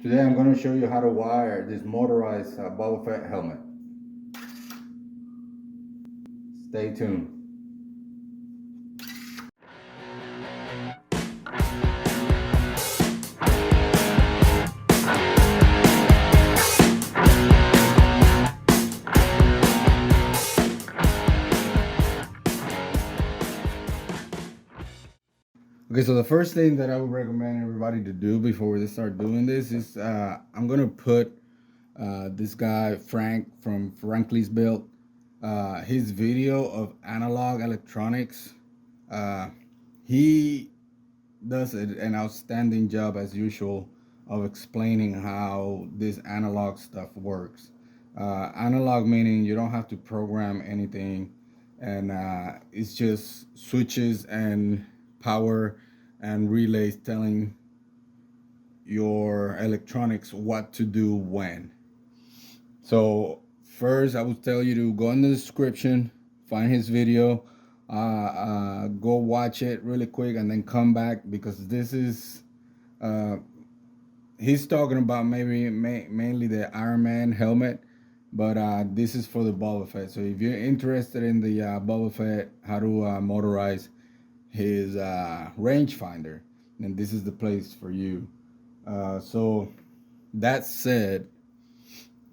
Today I'm going to show you how to wire this motorized Boba Fett helmet. Stay tuned. Okay, so the first thing that I would recommend everybody to do before they start doing this is I'm going to put this guy Frank from Frankly's Built, his video of analog electronics. He does an outstanding job as usual of explaining how this analog stuff works. Analog meaning you don't have to program anything, and it's just switches and power and relays telling your electronics what to do when. So first I would tell you to go in the description, find his video, go watch it really quick and then come back, because this is he's talking about mainly the Iron Man helmet, but this is for the Boba Fett. So if you're interested in the Boba Fett, how to motorize his rangefinder, then this is the place for you. So that said,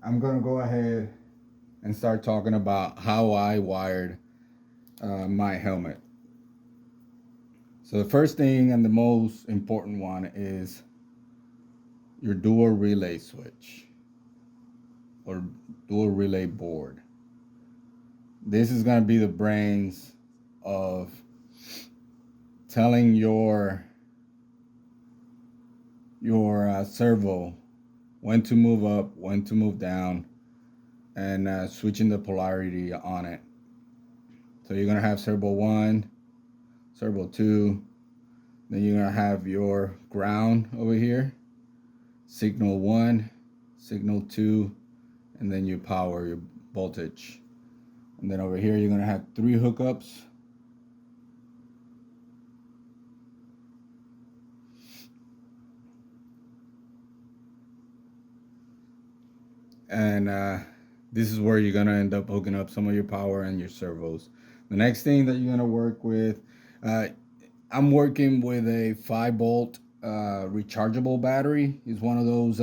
I'm gonna go ahead and start talking about how I wired my helmet. So the first thing and the most important one is your dual relay switch or dual relay board. This is going to be the brains of telling your servo when to move up, when to move down, and switching the polarity on it. So you're going to have servo 1, servo 2, then you're going to have your ground over here, signal 1, signal 2, and then your power, your voltage. And then over here you're going to have 3 hookups. And this is where you're going to end up hooking up some of your power and your servos. The next thing that you're going to work with, I'm working with a 5-volt rechargeable battery. It's one of those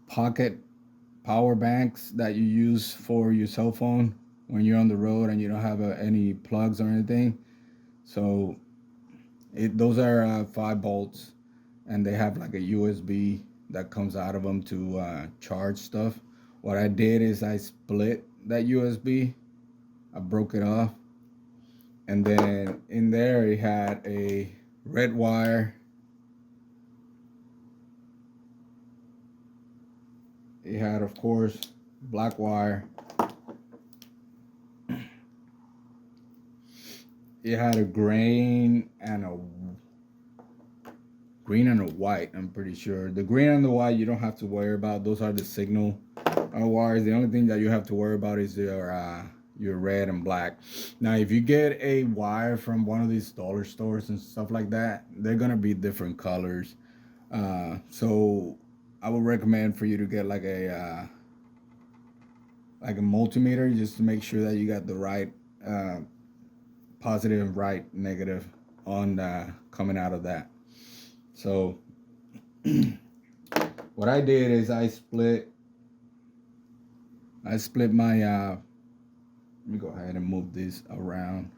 pocket power banks that you use for your cell phone when you're on the road and you don't have any plugs or anything. So those are 5 volts, and they have like a USB that comes out of them to charge stuff. What I did is I split that USB. I broke it off, and then in there it had a red wire. It had, of course, black wire. It had a green and a white, I'm pretty sure. The green and the white you don't have to worry about. Those are the signal wires. The only thing that you have to worry about is your red and black. Now, if you get a wire from one of these dollar stores and stuff like that, they're gonna be different colors. So I would recommend for you to get like a multimeter, just to make sure that you got the right positive and right negative on coming out of that. So what I did is I split my let me go ahead and move this around.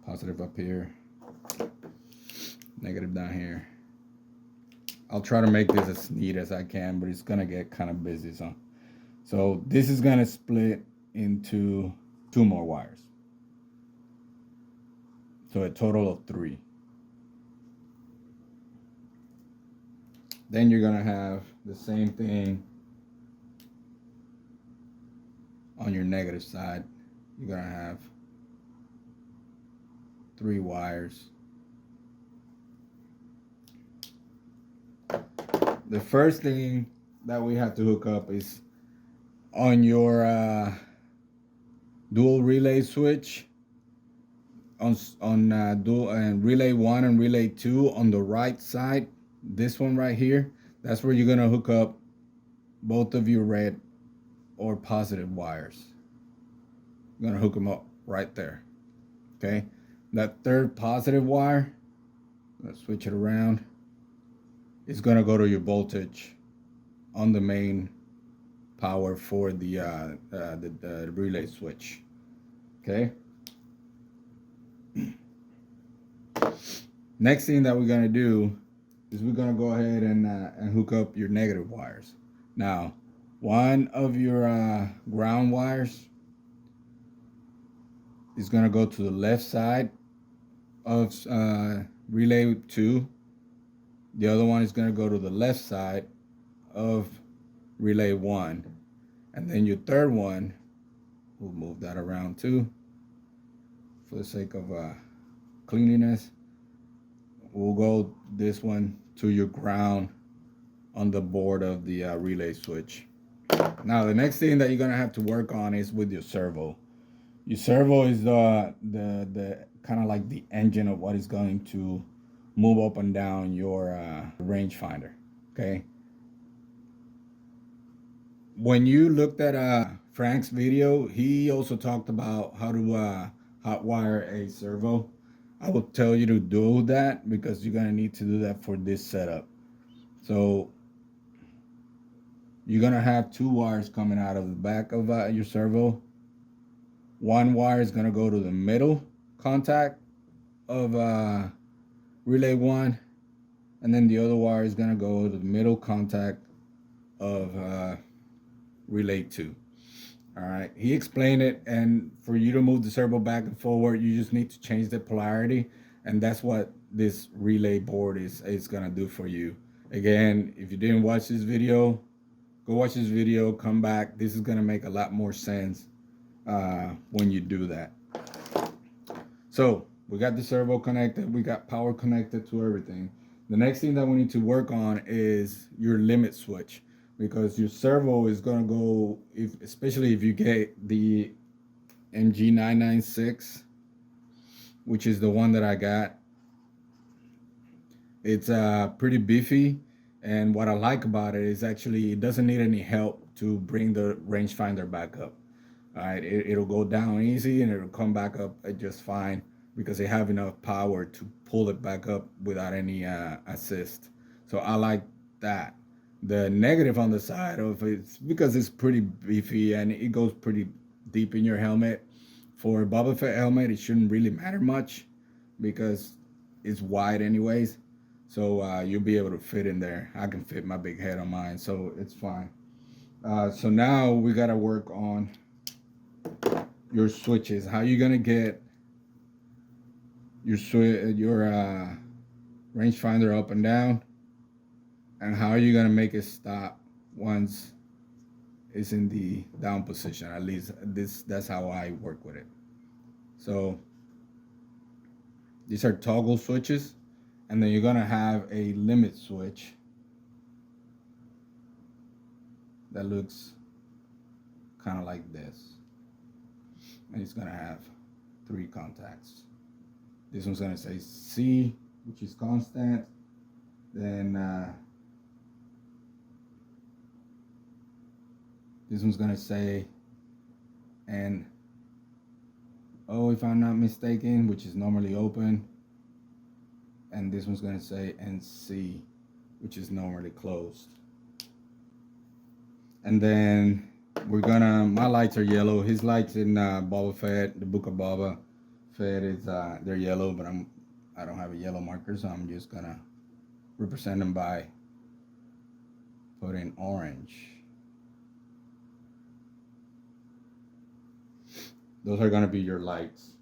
Positive up here, negative down here. I'll try to make this as neat as I can, but it's gonna get kind of busy. So this is gonna split into 2 more wires. So a total of 3. Then you're gonna have the same thing on your negative side. You're gonna have 3 wires. The first thing that we have to hook up is on your dual relay switch. dual and relay 1 and relay 2 on the right side, this one right here, that's where you're gonna hook up both of your red or positive wires. You're gonna hook them up right there. Okay, that third positive wire, let's switch it around, is gonna go to your voltage on the main power for the relay switch. Okay. Next thing that we're gonna do is we're gonna go ahead and hook up your negative wires. Now, one of your ground wires is gonna go to the left side of relay 2. The other one is gonna go to the left side of relay 1. And then your third one, we'll move that around too for the sake of cleanliness. We'll go this one to your ground on the board of the relay switch. Now the next thing that you're gonna have to work on is with your servo. Your servo is the kind of like the engine of what is going to move up and down your rangefinder. Okay. When you looked at Frank's video, he also talked about how to hotwire a servo. I will tell you to do that because you're gonna need to do that for this setup. So you're gonna have 2 wires coming out of the back of your servo. One wire is gonna go to the middle contact of relay 1, and then the other wire is gonna go to the middle contact of relay 2. All right, he explained it, and for you to move the servo back and forward, you just need to change the polarity, and that's what this relay board is gonna do for you. Again, if you didn't watch this video, go watch this video, come back. This is gonna make a lot more sense when you do that. So we got the servo connected, we got power connected to everything. The next thing that we need to work on is your limit switch, because your servo is gonna go, especially if you get the MG996, which is the one that I got. It's pretty beefy, and what I like about it is actually it doesn't need any help to bring the rangefinder back up. All right, it'll go down easy and it'll come back up just fine because they have enough power to pull it back up without any assist. So I like that. The negative on the side of it's because it's pretty beefy and it goes pretty deep in your helmet. For a Boba Fett helmet, it shouldn't really matter much because it's wide anyways. So you'll be able to fit in there. I can fit my big head on mine, so it's fine. So now we gotta work on your switches. How you gonna get your rangefinder up and down, and how are you gonna make it stop once it's in the down position? At least that's how I work with it. So these are toggle switches, and then you're gonna have a limit switch that looks kind of like this, and it's gonna have 3 contacts. This one's gonna say C, which is constant. Then this one's gonna say N O, if I'm not mistaken, which is normally open. And this one's gonna say NC, which is normally closed. And then my lights are yellow. His lights in Boba Fett, the Book of Boba Fett, is they're yellow, but I don't have a yellow marker, so I'm just gonna represent them by putting orange. Those are gonna be your lights.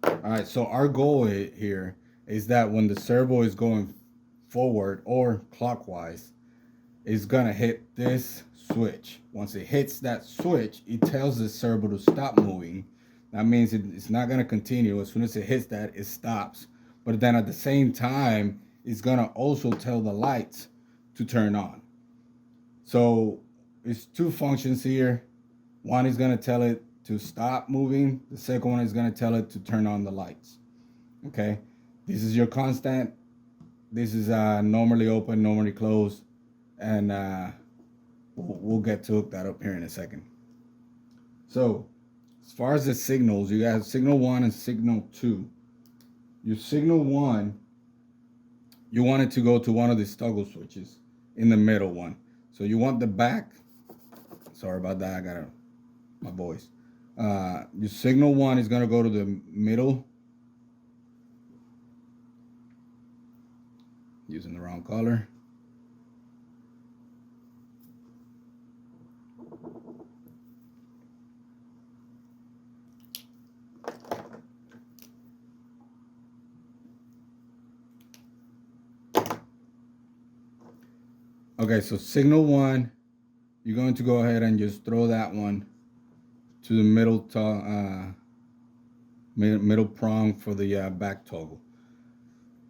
All right, so our goal here is that when the servo is going forward or clockwise, it's gonna hit this switch. Once it hits that switch, it tells the servo to stop moving. That means it's not gonna continue. As soon as it hits that, it stops. But then at the same time, it's gonna also tell the lights to turn on. So it's 2 functions here. One is gonna tell it to stop moving. The second one is going to tell it to turn on the lights. Okay, this is your constant. This is normally open, normally closed, and we'll get to hook that up here in a second. So as far as the signals, you got signal 1 and signal 2. Your signal 1, you want it to go to one of these toggle switches in the middle one. So you want the back. Sorry about that. I got my voice. Your signal 1 is going to go to the middle. Using the wrong color. Okay, so signal 1, you're going to go ahead and just throw that one to the middle prong for the back toggle.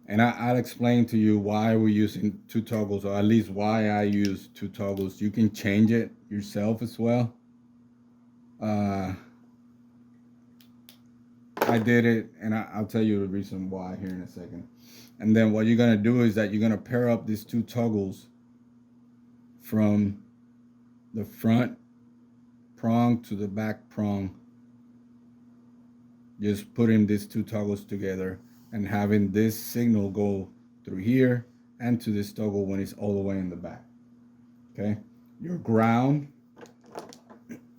And I'll explain to you why we're using 2 toggles, or at least why I use 2 toggles. You can change it yourself as well. I did it, and I'll tell you the reason why here in a second. And then what you're going to do is that you're going to pair up these 2 toggles from the front prong to the back prong. Just putting these 2 toggles together and having this signal go through here and to this toggle when it's all the way in the back. Okay, your ground,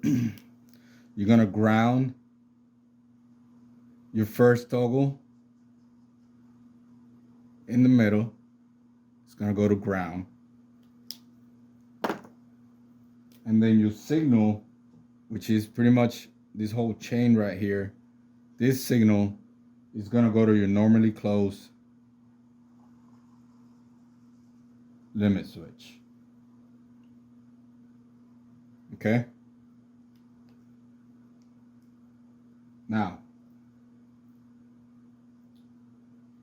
you're gonna ground your first toggle in the middle. It's gonna go to ground. And then your signal, which is pretty much this whole chain right here, this signal is going to go to your normally closed limit switch. Okay? Now,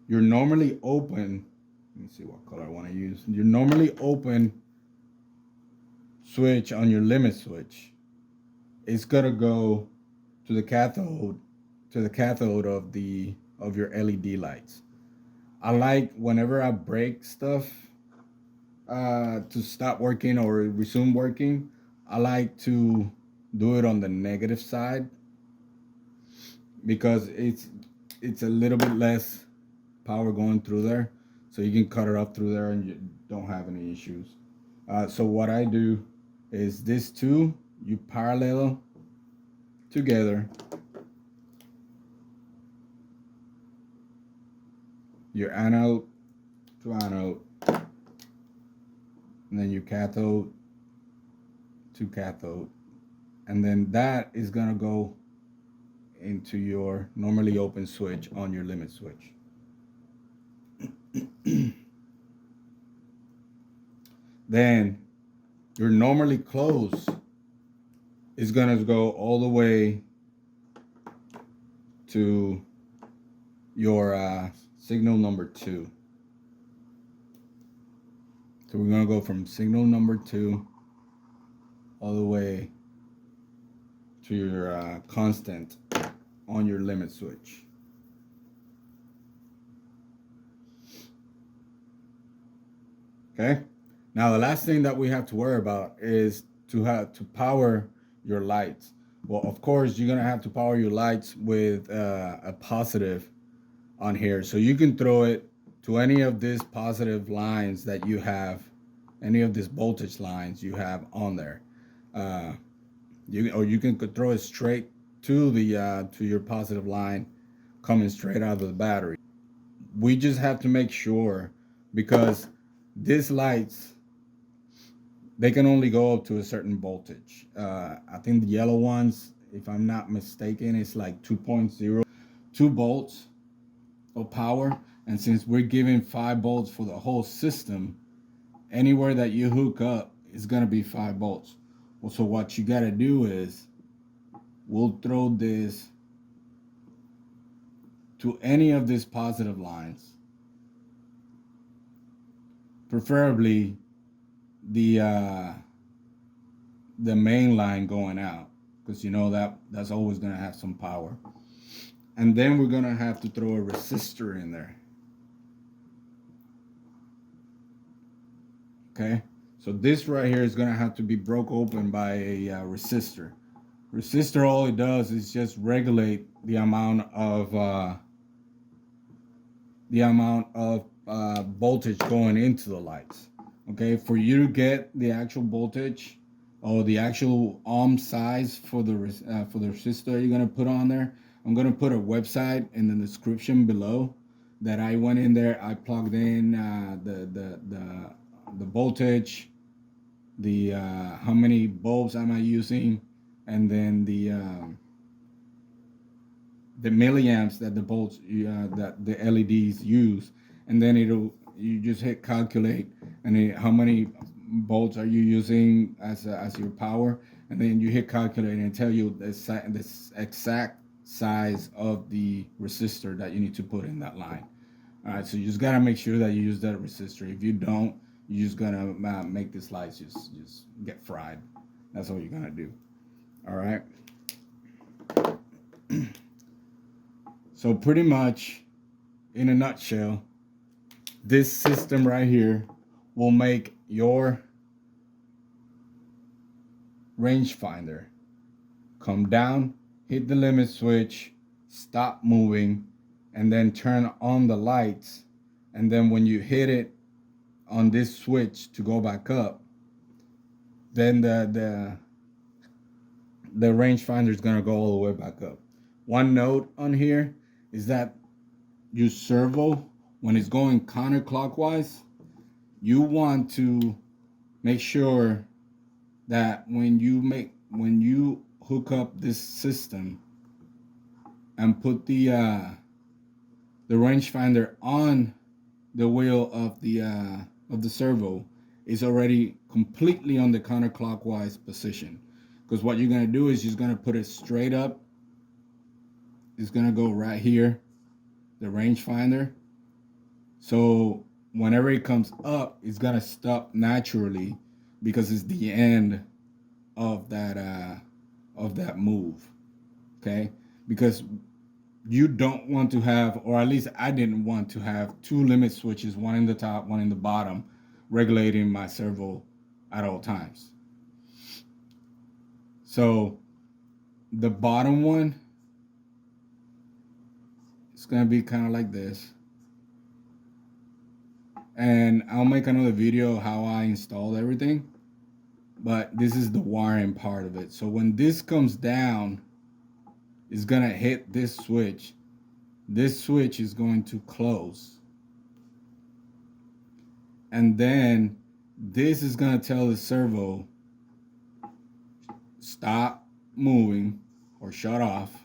your normally open, let me see what color I want to use. Your normally open switch on your limit switch is going to go to the cathode of your LED lights. I like whenever I break stuff to stop working or resume working, I like to do it on the negative side because it's a little bit less power going through there, so you can cut it up through there and you don't have any issues. So what I do is these 2, you parallel together. Your anode to anode, and then your cathode to cathode, and then that is gonna go into your normally open switch on your limit switch. Then your normally closed is gonna go all the way to your signal number 2. So we're gonna go from signal number 2 all the way to your constant on your limit switch. Okay. Now the last thing that we have to worry about is to power your lights. Well, of course, you're gonna have to power your lights with a positive on here, so you can throw it to any of these positive lines that you have, any of these voltage lines you have on there. You can throw it straight to the to your positive line coming straight out of the battery. We just have to make sure, because these lights, they can only go up to a certain voltage. I think the yellow ones, if I'm not mistaken, it's like 2.0, 2 volts of power. And since we're giving 5 volts for the whole system, anywhere that you hook up is going to be 5 volts. Well, so what you got to do is, we'll throw this to any of these positive lines, preferably the main line going out. because you know that's always going to have some power. And then we're going to have to throw a resistor in there. Okay, so this right here is going to have to be broke open by a resistor. Resistor, all it does is just regulate the amount of voltage going into the lights. Okay, for you to get the actual voltage or the actual ohm size for the resistor you're gonna put on there, I'm gonna put a website in the description below that I went in there. I plugged in the voltage, the how many bulbs am I using, and then the milliamps that the bolts that the LEDs use, and then you just hit calculate, and how many volts are you using as your power, and then you hit calculate and tell you the exact size of the resistor that you need to put in that line. All right, so you just gotta make sure that you use that resistor. If you don't, you're just gonna make this lights just get fried. That's what you're gonna do. All right. So pretty much, in a nutshell, this system right here will make your rangefinder come down, hit the limit switch, stop moving, and then turn on the lights. And then when you hit it on this switch to go back up, then the rangefinder is gonna go all the way back up. One note on here is that your servo, when it's going counterclockwise, you want to make sure that when you hook up this system and put the rangefinder on the wheel of the servo, is already completely on the counterclockwise position. Because what you're gonna do is you're gonna put it straight up. It's gonna go right here, the rangefinder. So whenever it comes up, it's gonna stop naturally because it's the end of that move. Okay, because you don't want to have, or at least I didn't want to have, two limit switches, one in the top, one in the bottom, regulating my servo at all times. So the bottom one is gonna be kind of like this. And I'll make another video how I installed everything, but this is the wiring part of it. So when this comes down, it's gonna hit this switch. This switch is going to close, and then this is gonna tell the servo stop moving or shut off.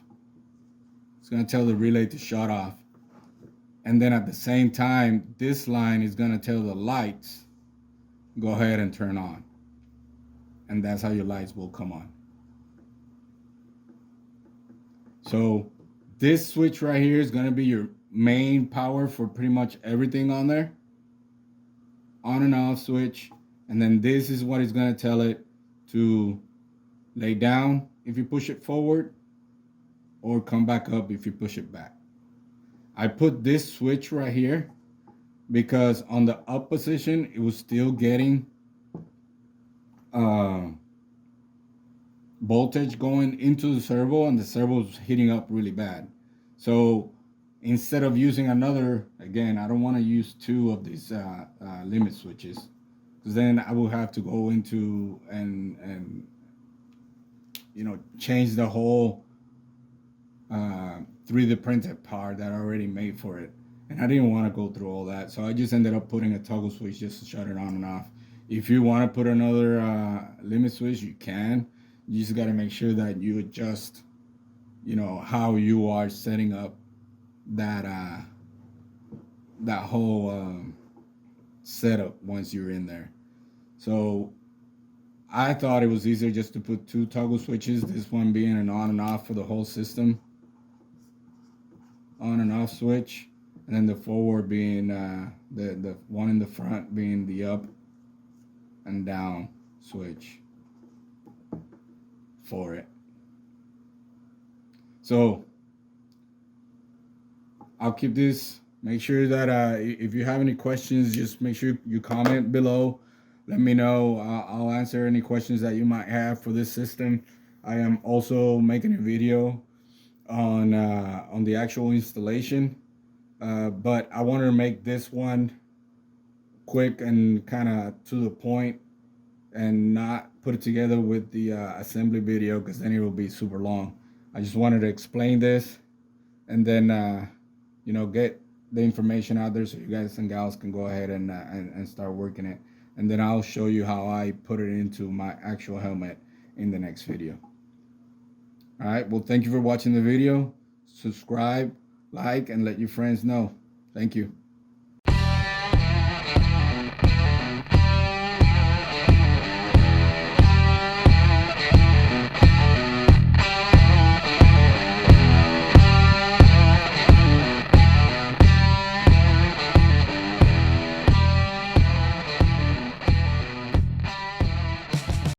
It's gonna tell the relay to shut off. And then at the same time, this line is gonna tell the lights, go ahead and turn on. And that's how your lights will come on. So this switch right here is gonna be your main power for pretty much everything on there. On and off switch. And then this is what is gonna tell it to lay down if you push it forward, or come back up if you push it back. I put this switch right here because on the up position, it was still getting voltage going into the servo, and the servo was heating up really bad. So instead of using another, again, I don't want to use two of these limit switches, because then I will have to go into and change the whole 3D printed part that I already made for it. And I didn't want to go through all that. So I just ended up putting a toggle switch just to shut it on and off. If you want to put another limit switch, you can. You just got to make sure that you adjust, how you are setting up that whole setup once you're in there. So I thought it was easier just to put two toggle switches, this one being an on and off for the whole system, on and off switch, and then the forward being the one in the front being the up and down switch for it. So I'll keep this. Make sure that if you have any questions, just make sure you comment below. Let me know. I'll answer any questions that you might have for this system. I am also making a video on the actual installation, but I wanted to make this one quick and kind of to the point, and not put it together with the assembly video because then it will be super long. I just wanted to explain this and then get the information out there so you guys and gals can go ahead and start working it, and then I'll show you how I put it into my actual helmet in the next video. All right, well, thank you for watching the video. Subscribe, like, and let your friends know. Thank you.